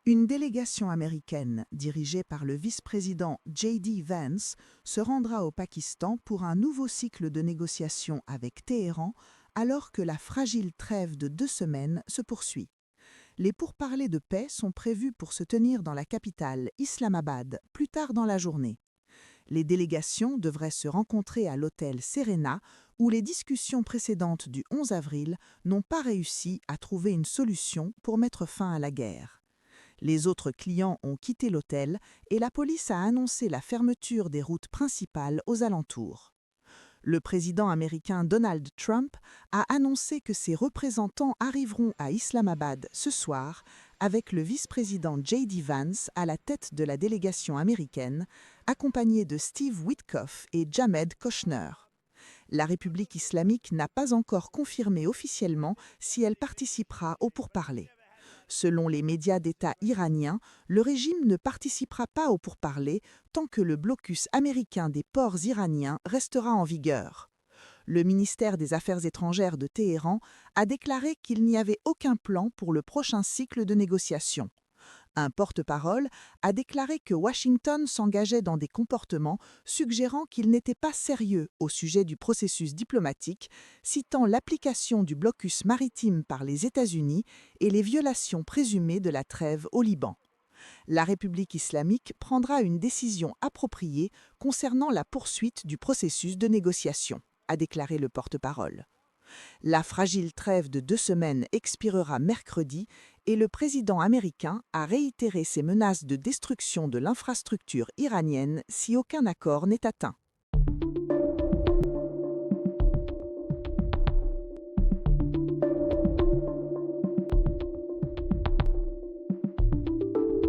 Une délégation américaine, dirigée par le vice-président J.D. Vance, se rendra au Pakistan pour un nouveau cycle de négociations avec Téhéran, alors que la fragile trêve de 2 semaines se poursuit. Les pourparlers de paix sont prévus pour se tenir dans la capitale, Islamabad, plus tard dans la journée. Les délégations devraient se rencontrer à l'hôtel Serena, où les discussions précédentes du 11 avril n'ont pas réussi à trouver une solution pour mettre fin à la guerre. Les autres clients ont quitté l'hôtel et la police a annoncé la fermeture des routes principales aux alentours. Le président américain Donald Trump a annoncé que ses représentants arriveront à Islamabad ce soir avec le vice-président J.D. Vance à la tête de la délégation américaine, accompagné de Steve Witkoff et Jamed Kushner. La République islamique n'a pas encore confirmé officiellement si elle participera aux pourparlers. Selon les médias d'État iraniens, le régime ne participera pas aux pourparlers tant que le blocus américain des ports iraniens restera en vigueur. Le ministère des Affaires étrangères de Téhéran a déclaré qu'il n'y avait aucun plan pour le prochain cycle de négociations. Un porte-parole a déclaré que Washington s'engageait dans des comportements suggérant qu'il n'était pas sérieux au sujet du processus diplomatique, citant l'application du blocus maritime par les États-Unis et les violations présumées de la trêve au Liban. La République islamique prendra une décision appropriée concernant la poursuite du processus de négociation, a déclaré le porte-parole. La fragile trêve de 2 semaines expirera mercredi et le président américain a réitéré ses menaces de destruction de l'infrastructure iranienne si aucun accord n'est atteint.